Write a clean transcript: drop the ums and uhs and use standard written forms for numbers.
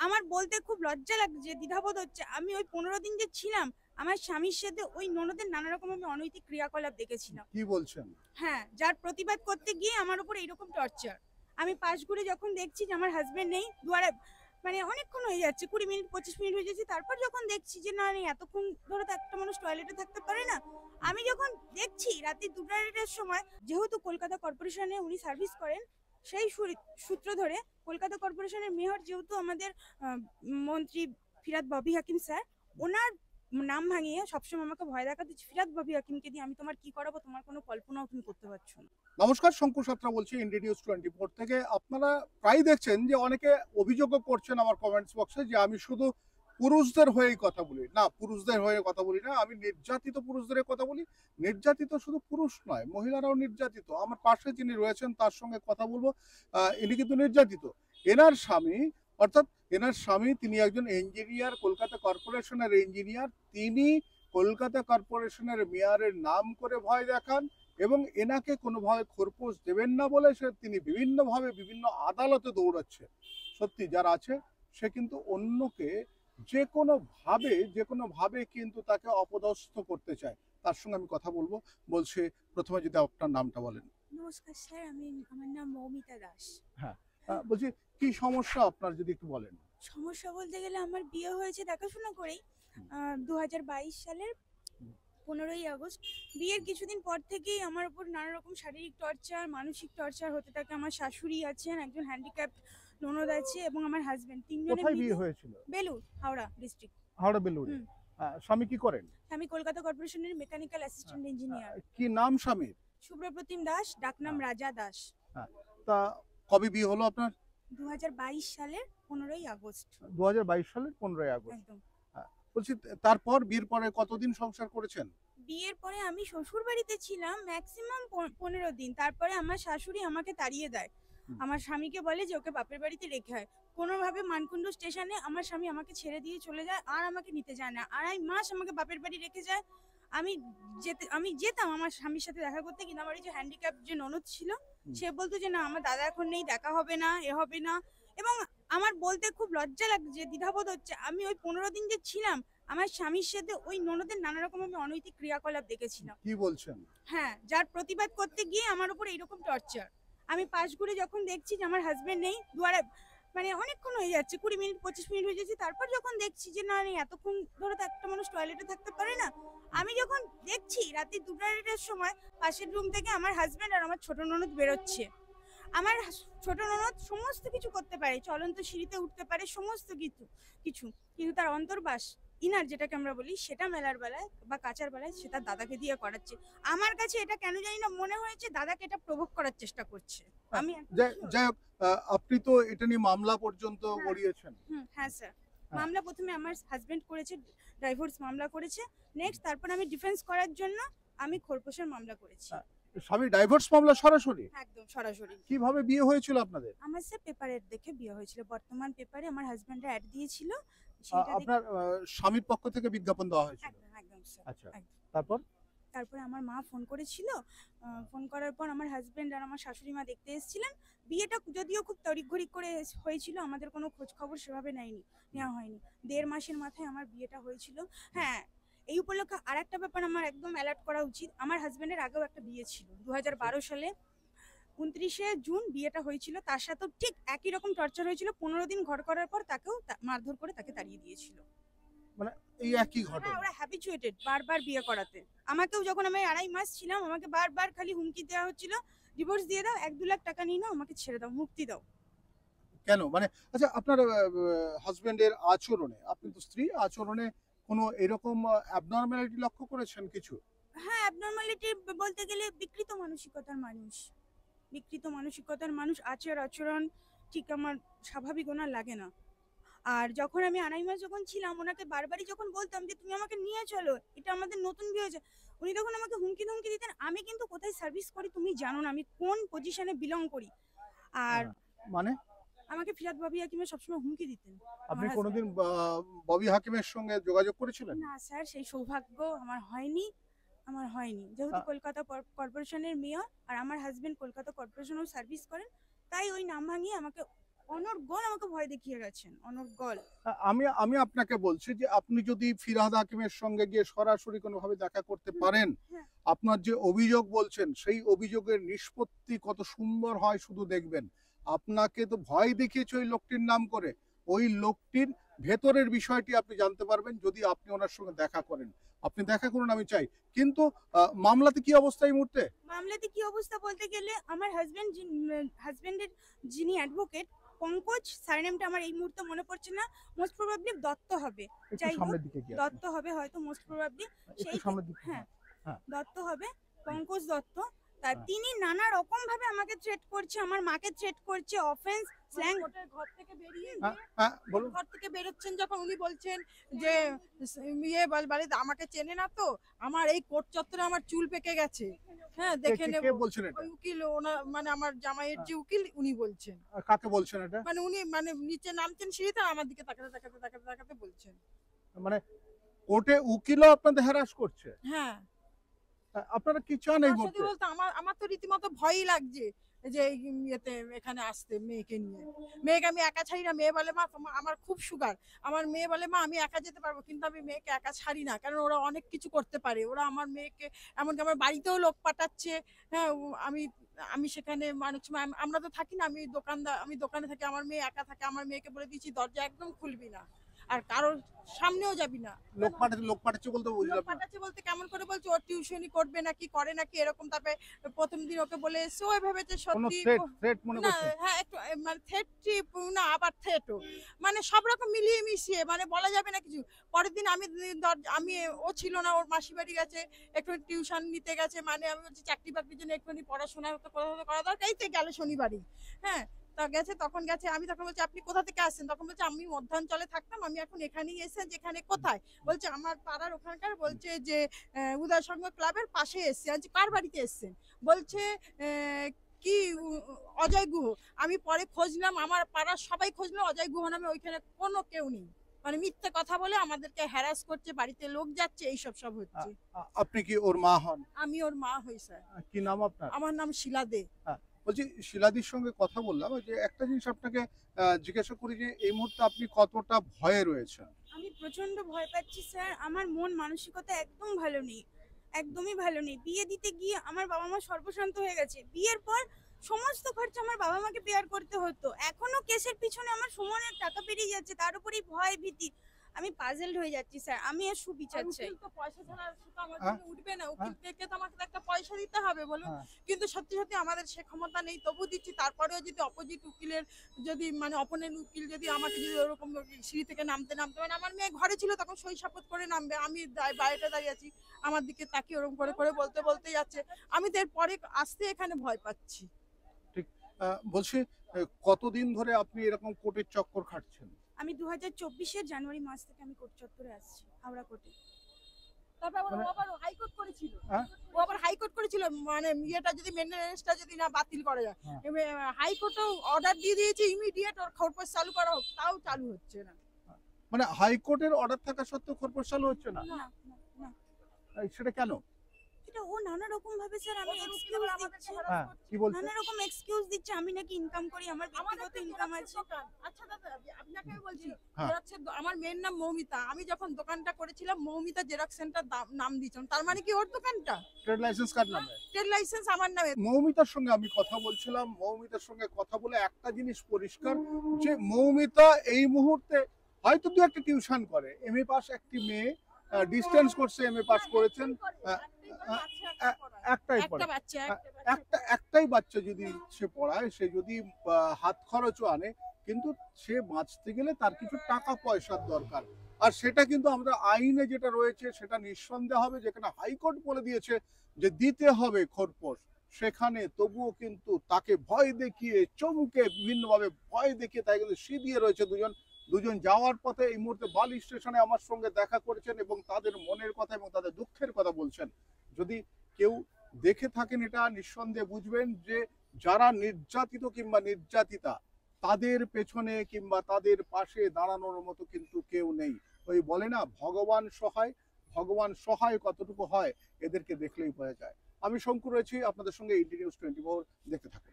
আমার বলতে খুব লজ্জা লাগছে, দ্বিধাবোধ হচ্ছে। আমি ওই 15 দিন যে ছিলাম, আমার স্বামীর সাথে ওই ননদের নানা রকম আমি অনৈতিক ক্রিয়াকলাপ দেখেছিলাম। কি বলছেন? হ্যাঁ, যার প্রতিবাদ করতে গিয়ে আমার উপর এইরকম টর্চার। আমি পাশ ঘুরে যখন দেখছি যে আমার হাজবেন্ড নেই, দুয়ারে মানে অনেকক্ষণ হয়ে যাচ্ছে, 20 মিনিট 25 মিনিট হয়ে যাচ্ছে, তারপর যখন দেখছি যে না এতক্ষণ ধরে তো একটা মানুষ টয়লেটে থাকতে পারে না। আমি যখন দেখছি রাত্রি 2টার সময়, যেহেতু কলকাতা কর্পোরেশনে উনি সার্ভিস করেন, সেই সূত্র ধরে কলকাতা কর্পোরেশনের মেয়র যেহেতু আমাদের মন্ত্রী ফিরাদ ববি হাকিম স্যার, ওনার নাম ভাঙিয়ে সবসময় আমাকে ভয় দেখাতে, ফিরাদ ববি হাকিমকে দিয়ে আমি তোমার কি করাবো, তোমার কোনো কল্পনাও তুমি করতে পারছো না। নমস্কার, শঙ্কু সাত্রা বলছি ইন্ডিয়া নিউজ 24 থেকে। আপনারা প্রায় দেখছেন যে অনেকে অভিযোগও করছেন আমার কমেন্টস বক্সে যে আমি শুধু পুরুষদের হয়েই কথা বলি। না, পুরুষদের হয়ে কথা বলি না, আমি নির্যাতিত পুরুষদের কথা বলি। নির্যাতিত শুধু পুরুষ নয়, মহিলারাও নির্যাতিত। আমার পাশে যিনি রয়েছেন তার সঙ্গে কথা বলবো। ইনি কিন্তু নির্যাতিত। এনার স্বামী, অর্থাৎ এনার স্বামী, তিনি একজন ইঞ্জিনিয়ার, কলকাতা কর্পোরেশনের ইঞ্জিনিয়ার। তিনি কলকাতা কর্পোরেশনের মেয়রের নাম করে ভয় দেখান এবং এনাকে কোনোভাবে খোরপোশ দেবেন না বলে তিনি বিভিন্নভাবে বিভিন্ন আদালতে দৌড়াচ্ছে। সত্যি যার আছে সে কিন্তু অন্যকে যে কোনোভাবে কিন্তু তাকে অপদস্থ করতে চায়। তার সঙ্গে আমি কথা বলবো। বলছে, প্রথমে যদি আপনার নামটা বলেন। নমস্কার স্যার, আমার নাম মৌমিতা দাস। হ্যাঁ, বলছি কি সমস্যা আপনার, যদি একটু বলেন। সমস্যা বলতে গেলে আমার বিয়ে হয়েছে দেখাশোনা করেই 2022 সালের 15ই আগস্ট। বিয়ের কিছুদিন পর থেকেই আমার উপর নানা রকম শারীরিক টর্চার, মানসিক টর্চার হতে থাকে। আমার শাশুড়ি আছেন, একজন হ্যান্ডিক্যাপ্ট ননদ আছে এবং আমার হাজবেন্ড, তিনজনে কোথায় মিলে। বিয়ে হয়েছিল? বেলুর, হাওড়া ডিস্ট্রিক্ট। হাওড়া বেলুড়ে। স্বামী কি করেন? আমি কলকাতা কর্পোরেশনের মেকানিক্যাল অ্যাসিস্ট্যান্ট ইঞ্জিনিয়ার। কি নাম স্বামীর? সুব্রপ্রতিম দাস, ডাকনাম রাজা দাস। হ্যাঁ, তা কবে বিয়ে হলো আপনার? 2022 সালের 15ই আগস্ট। 2022 সালের 15ই আগস্ট। একদম। বলছি, তারপর বিয়ের পরে কতদিন সংসার করেছেন? বিয়ের পরে আমি শ্বশুর বাড়িতে ছিলাম ম্যাক্সিমাম 15 দিন। তারপরে আমার শাশুড়ি আমাকে তাড়িয়ে দেয়। আমার স্বামীকে বলে যে ওকে বাপের বাড়িতে রেখে হয়। কোনোভাবে মানকুণ্ডু স্টেশনে আমার স্বামী আমাকে ছেড়ে দিয়ে চলে যায়, আর আমাকে নিতে যায় না। 2.5 মাস আমাকে বাপের বাড়ি রেখে যায়। আমি যেতাম আমার স্বামীর সাথে দেখা করতে, কিন্তু আমার এই যে হ্যান্ডিক্যাপ যে ননদ ছিল, সে বলতো যে না আমার দাদা এখন নেই, দেখা হবে না, এ হবে না। এবং আমার বলতে খুব লজ্জা লাগছে, দ্বিধাবোধ হচ্ছে। আমি ওই 15 দিন যে ছিলাম, আমার স্বামীর সাথে ওই ননদের নানা রকম আমি অনৈতিক ক্রিয়াকলাপ দেখেছিলাম। কি বলছেন? হ্যাঁ, যার প্রতিবাদ করতে গিয়ে আমার উপর এইরকম টর্চার। আমি পাশ ঘুরে যখন দেখছি যে আমার হাজবেন্ড নেই, দুয়ারে অনেকক্ষণ হয়ে যাচ্ছে, 20 মিনিট 25 মিনিট হয়ে যাচ্ছে, তারপর যখন দেখছি যে না এতক্ষণ ধরে তো একটা মানুষ টয়লেটে থাকতে পারে না। আমি যখন দেখছি রাত্রি 2টার সময় পাশের রুম থেকে আমার হাজবেন্ড আর আমার ছোট ননদ বেরোচ্ছে। আমার ছোট ননদ সমস্ত কিছু করতে পারে, চলন্ত সিঁড়িতে উঠতে পারে, সমস্ত কিছু কিছু কিন্তু তার অন্তর্বাস, ইনার যেটাকে আমরা বলি, সেটা মেলার বেলায় বা কাচার বেলায় সে তার দাদাকে দিয়ে করাচ্ছে। আমার কাছে এটা কেন জানি না মনে হয়েছে দাদাকে এটা প্রভোগ করার চেষ্টা করছে। আমি যাই হোক, আপনি তো এটা নিয়ে মামলা পর্যন্ত গড়িয়েছেন। হ্যাঁ স্যার, মামলা প্রথমে আমার হাজবেন্ড করেছে, ডাইভোর্স মামলা করেছে। নেক্সট তারপর আমি ডিফেন্স করার জন্য আমি খোরপোশের মামলা করেছি। স্বামী ডাইভোর্স মামলা সরাসরি? একদম সরাসরি। কিভাবে বিয়ে হয়েছিল আপনাদের? আমার স্যার পেপারের দেখে বিয়ে হয়েছিল, বর্তমান পেপারে আমার হাজবেন্ডের অ্যাড দিয়েছিল, আপনার স্বামীর পক্ষ থেকে বিজ্ঞাপন দেওয়া হয়েছিল? একদম একদম স্যার। আচ্ছা, তারপর? তারপরে আমার মা ফোন করেছিল। ফোন করার পর আমার হাজবেন্ড আর আমার শাশুড়ি মা দেখতে এসেছিলেন। বিয়েটা যদিও খুব তড়িঘড়ি করে হয়েছিল, আমাদের কোনো খোঁজ খবর সেভাবে নেওয়া হয়নি। 1.5 মাসের মাথায় আমার বিয়েটা হয়েছিল। হ্যাঁ, এই উপলক্ষে আর একটা ব্যাপার আমার একদম অ্যালার্ট করা উচিত। আমার হাজবেন্ডের আগেও একটা বিয়ে ছিল 2012 সালে 29শে জুন বিয়েটা হয়েছিল। তার সাথেও ঠিক একই রকম টর্চার হয়েছিল। 15 দিন ঘর করার পর তাকেও মারধর করে তাকে তাড়িয়ে দিয়েছিল। মানে এই একই হ্যাঁ, ঘটনা? ওরা হ্যাবিচুয়েটেড বারবার বিয়ে করাতে। আমাকেও যখন আমি 2.5 মাস ছিলাম, আমাকে বারবার খালি হুমকি দেওয়া হচ্ছিল, ডিভোর্স দিয়ে দাও, 1-2 লাখ টাকা নিয়ে নাও, আমাকে ছেড়ে দাও, মুক্তি দাও। কেন, মানে আচ্ছা, আপনার হাজবেন্ডের আচরণে, আপনি তো স্ত্রী, আচরণে কোনো এরকম অ্যাবনর্মালিটি লক্ষ্য করেছেন কিছু? হ্যাঁ, অ্যাবনর্মালিটি বলতে গেলে বিকৃত মানসিকতার মানুষ। বিকৃত মানসিকতার মানুষ, আচরণ ঠিক আমার স্বাভাবিক ওনার লাগে না। আর যখন আমি 2.5 মাস যখন ছিলাম, ওনাকে বারবারই যখন বলতাম যে তুমি আমাকে নিয়ে চলো, এটা আমাদের নতুন বিয়ে হয়েছে, উনি তখন আমাকে হুমকি ধমকি দিতেন। আমি কিন্তু কোথায় সার্ভিস করি তুমি জানো না, আমি কোন পজিশনে বিলং করি। আর মানে আমাকে ফিরাদ ববি হাকিমে সবসময় হুমকি দিতেন। আপনি কোনোদিন ববি হাকিমের সঙ্গে যোগাযোগ করেছিলেন? না স্যার, সেই সৌভাগ্য আমার হয়নি। যেহেতু কলকাতা কর্পোরেশনের মেয়র আর আমার হাজবেন্ড কলকাতা কর্পোরেশনেও সার্ভিস করেন, তাই ওই নাম ভাঙিয়ে আমাকে অনর্গল আমাকে ভয় দেখিয়ে গেছেন, অনর্গল। আমি আমি আপনাকে বলছি যে আপনি যদি ফিরহাদ হাকিমের সঙ্গে গিয়ে সরাসরি কোনোভাবে দেখা করতে পারেন, হ্যাঁ। আপনার যে অভিযোগ বলছেন সেই অভিযোগের নিষ্পত্তি কত সুন্দর হয় শুধু দেখবেন। আপনাকে তো ভয় দেখিয়েছে ওই লোকটির নাম করে, ওই লোকটির ভেতরের বিষয়টি আপনি জানতে পারবেন যদি আপনি ওনার সঙ্গে দেখা করেন। আপনি দেখা করুন, আমি চাই। কিন্তু মামলাতে কি অবস্থা এই মুহূর্তে? মামলাতে কি অবস্থা বলতে গেলে আমার হাজবেন্ডের যিনি অ্যাডভোকেট পঙ্কজ, সারনেমটা আমার এই মুহূর্তে মনে পড়ছে না, মোস্ট প্রবাবলি দত্ত হবে। একটু যাই হোক, সামনের দিকে গিয়ে আসুন। দত্ত হবে হয়তো মোস্ট প্রবাবলি। একটু সেই সামনের দিকে। হ্যাঁ, হ্যাঁ। দত্ত হবে, পঙ্কজ দত্ত। তা হ্যাঁ। তিনি নানা রকম ভাবে আমাকে থ্রেট করছে, আমার মাকে থ্রেট করছে, অফেন্স স্ল্যাং। কোর্টের ঘর থেকে বেরিয়ে হ্যাঁ, হ্যাঁ, বলুন। ঘর থেকে বেরোচ্ছেন যখন উনি বলছেন যে বাড়িতে আমাকে চেনে না তো, আমার এই কোর্ট চত্বরে আমার চুল পেকে গেছে, হ্যাঁ দেখে কে নেব। কে বলছেন এটা? ওই উকিল ওনার মানে আমার জামাইয়ের যে উকিল উনি বলছেন, কাকে বলছেন এটা? মানে উনি মানে নিচে নামছেন সিঁড়িতে আমার দিকে তাকাতে তাকাতে তাকাতে তাকাতে বলছেন। মানে কোর্টে উকিলও আপনাদের হ্যারাস করছে? হ্যাঁ, আপনারা কি চান এই সত্যি মুহূর্তে? বলতে আমার আমার তো রীতিমতো ভয়ই লাগছে যে এই ইয়েতে এখানে আসতে মেয়েকে নিয়ে। মেয়েকে আমি একা ছাড়ি না। মেয়ে বলে মা আমার খুব সুগার, আমার মেয়ে বলে মা আমি একা যেতে পারবো, কিন্তু আমি মেয়েকে একা ছাড়ি না, কারণ ওরা অনেক কিছু করতে পারে। ওরা আমার মেয়েকে এমনকি আমার বাড়িতেও লোক পাঠাচ্ছে। হ্যাঁ, আমি আমি সেখানে অনেক সময় আমরা তো থাকি না, আমি দোকানে থাকি, আমার মেয়ে একা থাকে, আমার মেয়েকে বলে দিয়েছি দরজা একদম খুলবি না আর কারোর সামনেও যাবি না। লোক পাঠাচ্ছে বলতে লোক বুঝলাম না। পাঠাচ্ছে বলতে কেমন করে বলছে ও টিউশনি করবে নাকি করে নাকি এরকম। তারপরে প্রথম দিন ওকে বলে এসছে, ও ভেবেছে কোনো সত্যি থ্রেট মনে না। করছেন? হ্যাঁ, একটু মানে থ্রেট না, আবার থ্রেটও, মানে সব রকম মিলিয়ে মিশিয়ে, মানে বলা যাবে না কিছু। পরের দিন আমি ও ছিল না, ওর মাসি বাড়ি গেছে, একটু টিউশন নিতে গেছে, মানে আমি বলছি চাকরি বাকরির জন্য একটুখানি পড়াশোনা করা দরকার, এই তো গেল শনিবারই। হ্যাঁ, তা গেছে, তখন গেছে, আমি তখন বলছি আপনি কোথা থেকে আসছেন, তখন বলছে আমি মধ্যাঞ্চলে থাকতাম, আমি এখন এখানেই এসে, যেখানে কোথায় বলছে আমার পাড়ার ওখানকার, বলছে যে উদয় সংঘ ক্লাবের পাশে এসছে। আমি বলছি, কার বাড়িতে এসছেন? বলছে কি অজয় গুহ। আমি পরে খোঁজ নিলাম, আমার পাড়ার সবাই খোঁজ নিলাম, অজয় গুহ নামে ওইখানে কোনো কেউ নেই। মানে মিথ্যে কথা বলে আমাদেরকে হ্যারাস করছে, বাড়িতে লোক যাচ্ছে, এইসব সব হচ্ছে। আপনি কি ওর মা হন? আমি ওর মা হই স্যার। কি নাম আপনার? আমার নাম শিলা দে। বলছি, শিলাদির সঙ্গে কথা বললাম, ওই যে একটা জিনিস আপনাকে জিজ্ঞাসা করি যে এই মুহূর্তে আপনি কতটা ভয়ে রয়েছেন? আমি প্রচন্ড ভয় পাচ্ছি স্যার, আমার মন মানসিকতা একদম ভালো নেই, একদমই ভালো নেই। বিয়ে দিতে গিয়ে আমার বাবা মা সর্বশান্ত হয়ে গেছে, বিয়ের পর সমস্ত খরচা আমার বাবা মাকে বেয়ার করতে হতো, এখনো কেসের পিছনে আমার সময়ের টাকা বেরিয়ে যাচ্ছে, তার উপরেই ভয় ভীতি। আমি পাজলড হয়ে যাচ্ছি স্যার, আমি এর সুবিচার চাই। উকিল তো পয়সা ছাড়া আর সেটা আমার হ্যাঁ? জন্য উঠবে না, উকিলকে তো আমাকে তো একটা পয়সা দিতে হবে বলুন। হ্যাঁ। কিন্তু সত্যি সত্যি আমাদের সে ক্ষমতা নেই, তবু দিচ্ছি। তারপরেও যদি অপোজিট উকিলের যদি মানে অপোনেন্ট উকিল যদি আমাকে যদি ওরকম সিঁড়ি থেকে নামতে নামতে, মানে আমার মেয়ে ঘরে ছিল তখন সই সাপোর্ট করে নামবে, আমি বাইরে দাঁড়িয়ে আছি, আমার দিকে তাকিয়ে ওরকম করে করে বলতে বলতে যাচ্ছে, আমি তো এরপরে আসতে এখানে ভয় পাচ্ছি। ঠিক। বলছি, কতদিন ধরে আপনি এরকম কোর্টের চক্কর খাটছেন? আমি 2024-এর জানুয়ারি মাস থেকে আমি কোর্ট চত্বরে আসছি, হাওড়া কোর্টে। তারপর মানে- ও আবার হাইকোর্ট করেছিল, হ্যাঁ? ও আবার হাইকোর্ট করেছিল, মানে ইয়েটা যদি মেনটেনেন্সটা যদি না বাতিল করা যায়। হ্যাঁ। হাইকোর্টও অর্ডার দিয়ে দিয়েছে ইমিডিয়েট ওর খরপোশ চালু করা হোক, তাও চালু হচ্ছে না। মানে হাইকোর্টের অর্ডার থাকা সত্ত্বেও খরপোশ চালু হচ্ছে না? না না না, সেটা কেন? এটা ও নানা রকম ভাবে স্যার আমি ওদের উকিল এক্সকিউজ আবার আমাদেরকে দিচ্ছে, harass হ্যাঁ, করছে। কি বলছে? নানা রকম এক্সকিউজ দিচ্ছে, আমি নাকি ইনকাম করি, আমার আমাদের ব্যক্তিগত তো ইনকাম জেরক্সের আছে। দোকান। আচ্ছা দাদা, আপনাকে আমি বলছি, হ্যাঁ। আমার মেয়ের নাম মৌমিতা, আমি যখন দোকানটা করেছিলাম মৌমিতা জেরক্স সেন্টার নাম দিয়েছিলাম, তার মানে কি ওর দোকানটা? ট্রেড লাইসেন্স কার নামে? ট্রেড লাইসেন্স আমার নামে। মৌমিতার সঙ্গে আমি কথা বলছিলাম, মৌমিতার সঙ্গে কথা বলে একটা জিনিস পরিষ্কার যে মৌমিতা এই মুহূর্তে হয়তো দু একটা টিউশন করে, এমএ পাস একটি মেয়ে, ডিস্টেন্স কোর্সে এমএ পাস করেছেন, একটাই পড়ে। একটা বাচ্চা একটাই বাচ্চা যদি সে পড়ায়, সে যদি হাত খরচও আনে, কিন্তু সে বাঁচতে গেলে তার কিছু টাকা পয়সার দরকার। আর সেটা কিন্তু আমরা আইনে যেটা রয়েছে সেটা নিঃসন্দেহ হবে, যেখানে হাইকোর্ট বলে দিয়েছে যে দিতে হবে খরপোশ, সেখানে তবুও কিন্তু তাকে ভয় দেখিয়ে চমকে বিভিন্নভাবে ভয় দেখিয়ে তাই কিন্তু সিঁধিয়ে রয়েছে দুজন যাওয়ার পথে এই মুহূর্তে বালি স্টেশনে আমার সঙ্গে দেখা করেছেন এবং তাদের মনের কথা এবং তাদের দুঃখের কথা বলছেন। যদি কেউ দেখে থাকেন এটা নিঃসন্দেহে বুঝবেন যে যারা নির্যাতিত কিংবা নির্যাতিতা, তাদের পেছনে কিংবা তাদের পাশে দাঁড়ানোর মতো কিন্তু কেউ নেই। ওই বলে না ভগবান সহায় কতটুকু হয় এদেরকে দেখলেই বোঝা যায়। আমি শঙ্কু রয়েছি আপনাদের সঙ্গে, ইন্ডি নিউজ 24 দেখতে থাকুন।